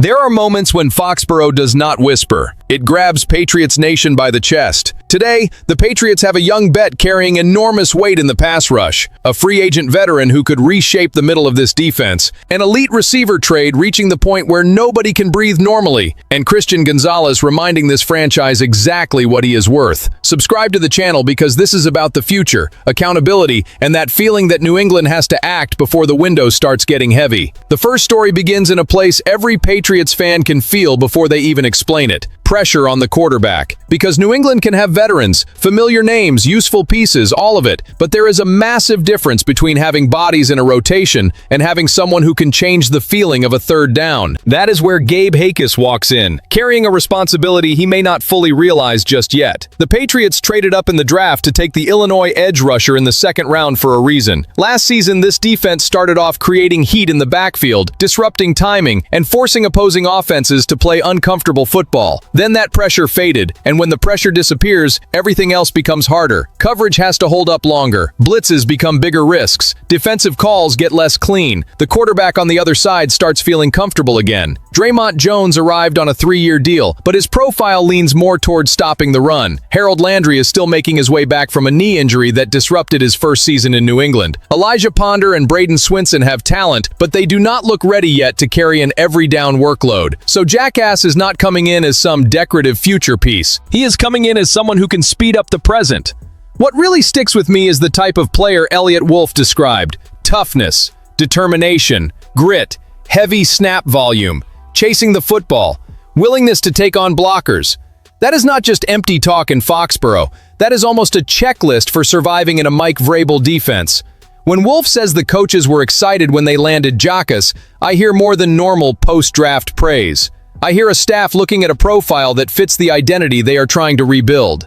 There are moments when Foxborough does not whisper. It grabs Patriots Nation by the chest. Today, the Patriots have a young vet carrying enormous weight in the pass rush, a free agent veteran who could reshape the middle of this defense, an elite receiver trade reaching the point where nobody can breathe normally, and Christian Gonzalez reminding this franchise exactly what he is worth. Subscribe to the channel because this is about the future, accountability, and that feeling that New England has to act before the window starts getting heavy. The first story begins in a place every Patriots fan can feel before they even explain it. Pressure on the quarterback. Because New England can have veterans, familiar names, useful pieces, all of it, but there is a massive difference between having bodies in a rotation and having someone who can change the feeling of a third down. That is where Gabe Jacas walks in, carrying a responsibility he may not fully realize just yet. The Patriots traded up in the draft to take the Illinois edge rusher in the second round for a reason. Last season, this defense started off creating heat in the backfield, disrupting timing, and forcing opposing offenses to play uncomfortable football. Then that pressure faded, and when the pressure disappears, everything else becomes harder. Coverage has to hold up longer. Blitzes become bigger risks. Defensive calls get less clean. The quarterback on the other side starts feeling comfortable again. Dre'Mont Jones arrived on a 3-year deal, but his profile leans more towards stopping the run. Harold Landry is still making his way back from a knee injury that disrupted his first season in New England. Elijah Ponder and Braden Swinson have talent, but they do not look ready yet to carry an every-down workload. So Jacas is not coming in as some decorative future piece. He is coming in as someone who can speed up the present. What really sticks with me is the type of player Elliott Wolf described: toughness, determination, grit, heavy snap volume, chasing the football, willingness to take on blockers. That is not just empty talk in Foxborough. That is almost a checklist for surviving in a Mike Vrabel defense. When Wolf says the coaches were excited when they landed Jacas, I hear more than normal post-draft praise. I hear a staff looking at a profile that fits the identity they are trying to rebuild.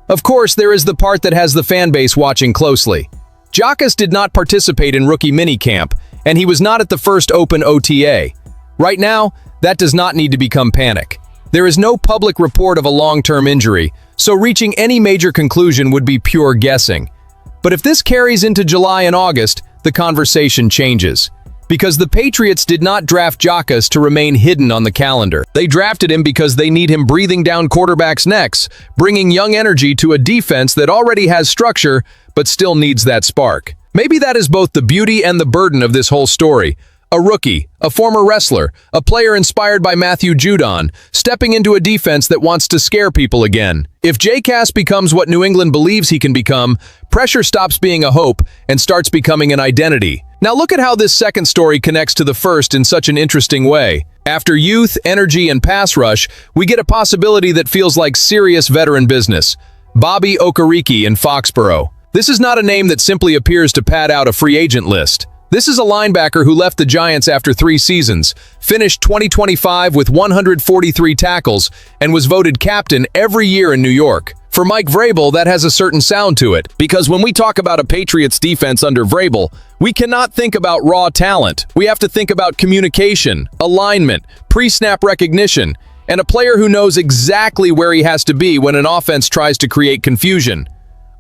Of course, there is the part that has the fan base watching closely. Jacas did not participate in rookie minicamp, and he was not at the first open OTA. Right now, that does not need to become panic. There is no public report of a long-term injury, so reaching any major conclusion would be pure guessing. But if this carries into July and August, the conversation changes. Because the Patriots did not draft Jacas to remain hidden on the calendar. They drafted him because they need him breathing down quarterbacks' necks, bringing young energy to a defense that already has structure but still needs that spark. Maybe that is both the beauty and the burden of this whole story. A rookie, a former wrestler, a player inspired by Matthew Judon, stepping into a defense that wants to scare people again. If Jacas becomes what New England believes he can become, pressure stops being a hope and starts becoming an identity. Now look at how this second story connects to the first in such an interesting way. After youth, energy, and pass rush, we get a possibility that feels like serious veteran business. Bobby Okereke in Foxborough. This is not a name that simply appears to pad out a free agent list. This is a linebacker who left the Giants after 3 seasons, finished 2025 with 143 tackles, and was voted captain every year in New York. For Mike Vrabel, that has a certain sound to it, because when we talk about a Patriots defense under Vrabel, we cannot think about raw talent. We have to think about communication, alignment, pre-snap recognition, and a player who knows exactly where he has to be when an offense tries to create confusion.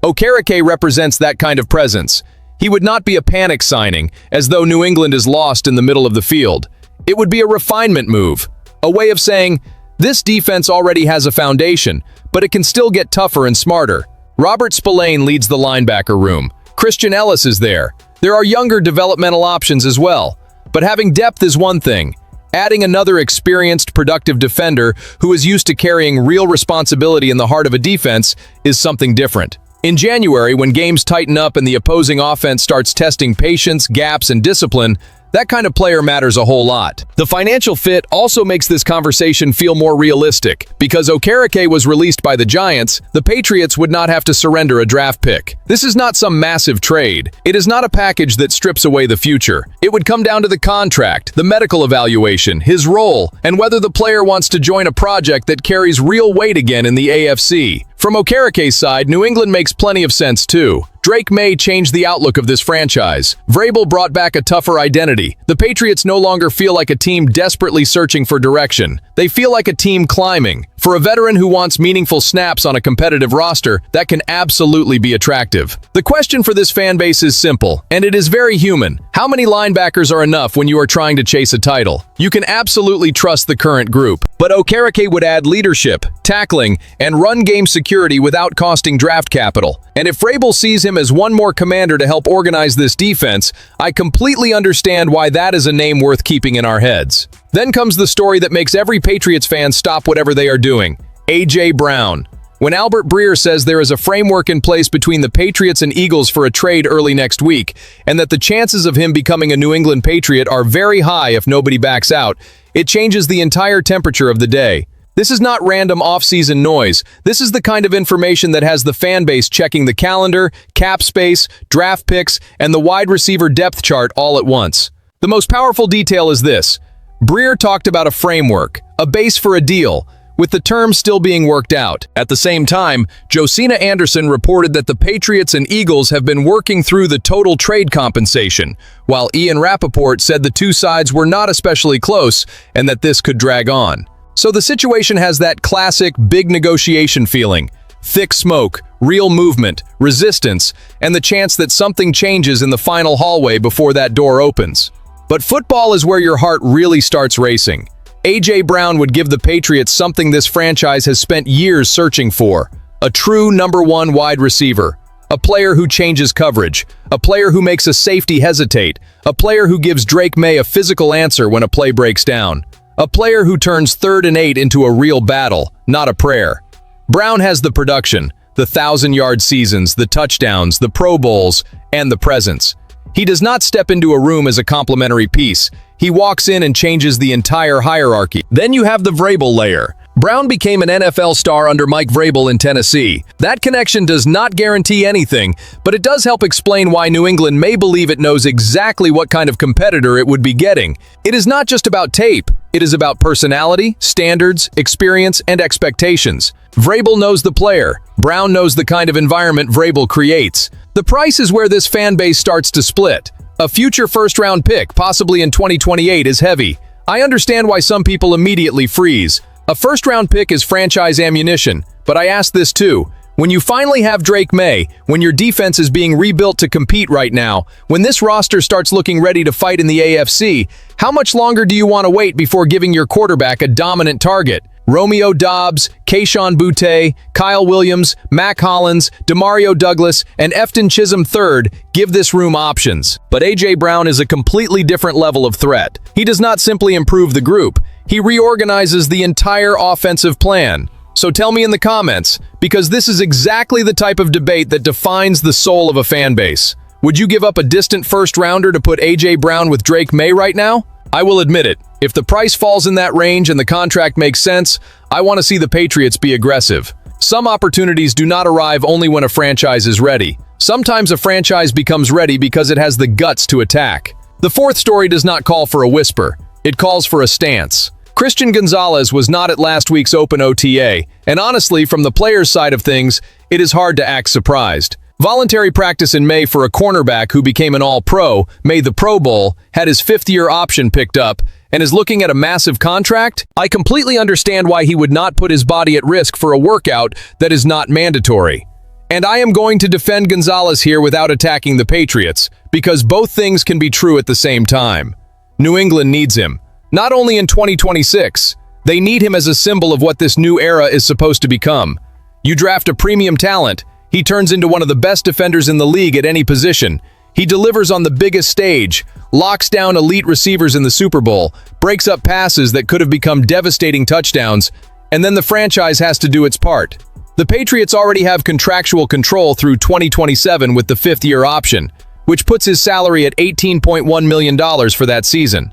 Okereke represents that kind of presence. He would not be a panic signing, as though New England is lost in the middle of the field. It would be a refinement move, a way of saying, this defense already has a foundation, but it can still get tougher and smarter. Robert Spillane leads the linebacker room. Christian Ellis is there. There are younger developmental options as well. But having depth is one thing. Adding another experienced, productive defender who is used to carrying real responsibility in the heart of a defense is something different. In January, when games tighten up and the opposing offense starts testing patience, gaps, and discipline, that kind of player matters a whole lot. The financial fit also makes this conversation feel more realistic. Because Okereke was released by the Giants, the Patriots would not have to surrender a draft pick. This is not some massive trade. It is not a package that strips away the future. It would come down to the contract, the medical evaluation, his role, and whether the player wants to join a project that carries real weight again in the AFC. From Okereke's side, New England makes plenty of sense too. Drake Maye changed the outlook of this franchise. Vrabel brought back a tougher identity. The Patriots no longer feel like a team desperately searching for direction. They feel like a team climbing, For a veteran who wants meaningful snaps on a competitive roster, that can absolutely be attractive. The question for this fan base is simple, and it is very human. How many linebackers are enough when you are trying to chase a title? You can absolutely trust the current group, but Okereke would add leadership, tackling, and run game security without costing draft capital. And if Vrabel sees him as one more commander to help organize this defense, I completely understand why that is a name worth keeping in our heads. Then comes the story that makes every Patriots fan stop whatever they are doing. A.J. Brown. When Albert Breer says there is a framework in place between the Patriots and Eagles for a trade early next week, and that the chances of him becoming a New England Patriot are very high if nobody backs out, it changes the entire temperature of the day. This is not random off-season noise. This is the kind of information that has the fan base checking the calendar, cap space, draft picks, and the wide receiver depth chart all at once. The most powerful detail is this. Breer talked about a framework, a base for a deal, with the terms still being worked out. At the same time, Josina Anderson reported that the Patriots and Eagles have been working through the total trade compensation, while Ian Rappaport said the two sides were not especially close and that this could drag on. So the situation has that classic big negotiation feeling. Thick smoke, real movement, resistance, and the chance that something changes in the final hallway before that door opens. But football is where your heart really starts racing. A.J. Brown would give the Patriots something this franchise has spent years searching for. A true number one wide receiver. A player who changes coverage. A player who makes a safety hesitate. A player who gives Drake Maye a physical answer when a play breaks down. A player who turns 3rd and 8 into a real battle, not a prayer. Brown has the production, the 1,000-yard seasons, the touchdowns, the Pro Bowls, and the presence. He does not step into a room as a complimentary piece. He walks in and changes the entire hierarchy. Then you have the Vrabel layer. Brown became an NFL star under Mike Vrabel in Tennessee. That connection does not guarantee anything, but it does help explain why New England may believe it knows exactly what kind of competitor it would be getting. It is not just about tape. It is about personality, standards, experience, and expectations. Vrabel knows the player. Brown knows the kind of environment Vrabel creates. The price is where this fan base starts to split. A future first-round pick, possibly in 2028, is heavy. I understand why some people immediately freeze. A first-round pick is franchise ammunition, but I ask this too. When you finally have Drake Maye, when your defense is being rebuilt to compete right now, when this roster starts looking ready to fight in the AFC, how much longer do you want to wait before giving your quarterback a dominant target? Romeo Doubs, Kayshon Boutte, Kyle Williams, Mac Hollins, Demario Douglas, and Efton Chisholm III give this room options. But A.J. Brown is a completely different level of threat. He does not simply improve the group. He reorganizes the entire offensive plan. So tell me in the comments, because this is exactly the type of debate that defines the soul of a fan base. Would you give up a distant first-rounder to put A.J. Brown with Drake Maye right now? I will admit it. If the price falls in that range and the contract makes sense, I want to see the Patriots be aggressive. Some opportunities do not arrive only when a franchise is ready. Sometimes a franchise becomes ready because it has the guts to attack. The fourth story does not call for a whisper. It calls for a stance. Christian Gonzalez was not at last week's open OTA, and honestly, from the player's side of things, it is hard to act surprised. Voluntary practice in May for a cornerback who became an All-Pro, made the Pro Bowl, had his fifth-year option picked up, and is looking at a massive contract? I completely understand why he would not put his body at risk for a workout that is not mandatory. And I am going to defend Gonzalez here without attacking the Patriots, because both things can be true at the same time. New England needs him. Not only in 2026, they need him as a symbol of what this new era is supposed to become. You draft a premium talent, he turns into one of the best defenders in the league at any position. He delivers on the biggest stage, locks down elite receivers in the Super Bowl, breaks up passes that could have become devastating touchdowns, and then the franchise has to do its part. The Patriots already have contractual control through 2027 with the fifth-year option, which puts his salary at $18.1 million for that season.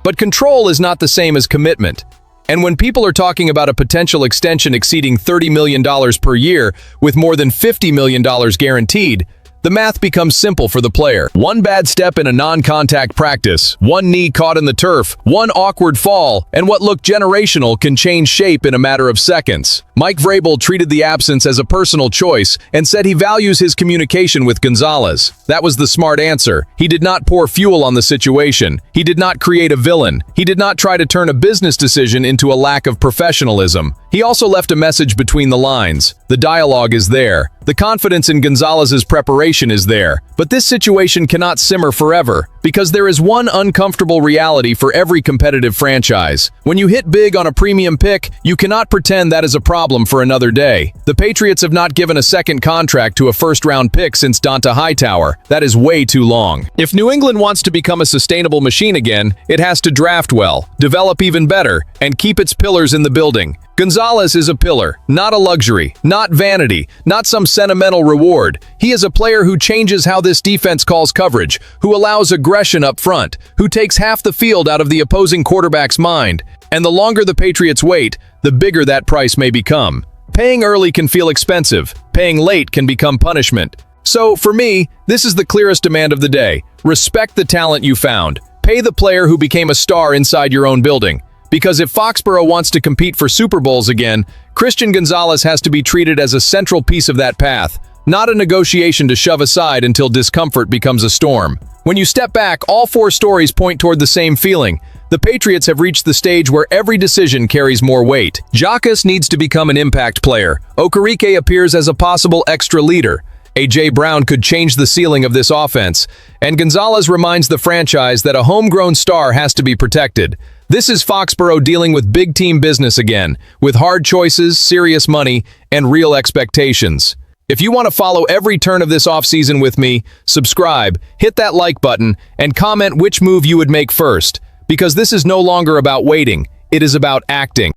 But control is not the same as commitment. And when people are talking about a potential extension exceeding $30 million per year with more than $50 million guaranteed, the math becomes simple for the player. One bad step in a non-contact practice, one knee caught in the turf, one awkward fall, and what looked generational can change shape in a matter of seconds. Mike Vrabel treated the absence as a personal choice and said he values his communication with Gonzalez. That was the smart answer. He did not pour fuel on the situation. He did not create a villain. He did not try to turn a business decision into a lack of professionalism. He also left a message between the lines. The dialogue is there. The confidence in Gonzalez's preparation is there. But this situation cannot simmer forever, because there is one uncomfortable reality for every competitive franchise. When you hit big on a premium pick, you cannot pretend that is a problem for another day. The Patriots have not given a second contract to a first-round pick since Donta Hightower. That is way too long. If New England wants to become a sustainable machine again, it has to draft well, develop even better, and keep its pillars in the building. Gonzalez is a pillar, not a luxury, not vanity, not some sentimental reward. He is a player who changes how this defense calls coverage, who allows aggression up front, who takes half the field out of the opposing quarterback's mind. And the longer the Patriots wait, the bigger that price may become. Paying early can feel expensive. Paying late can become punishment. So, for me, this is the clearest demand of the day. Respect the talent you found. Pay the player who became a star inside your own building. Because if Foxborough wants to compete for Super Bowls again, Christian Gonzalez has to be treated as a central piece of that path, not a negotiation to shove aside until discomfort becomes a storm. When you step back, all four stories point toward the same feeling. The Patriots have reached the stage where every decision carries more weight. Jacas needs to become an impact player. Okereke appears as a possible extra leader. A.J. Brown could change the ceiling of this offense. And Gonzalez reminds the franchise that a homegrown star has to be protected. This is Foxborough dealing with big team business again, with hard choices, serious money, and real expectations. If you want to follow every turn of this offseason with me, subscribe, hit that like button, and comment which move you would make first. Because this is no longer about waiting, it is about acting.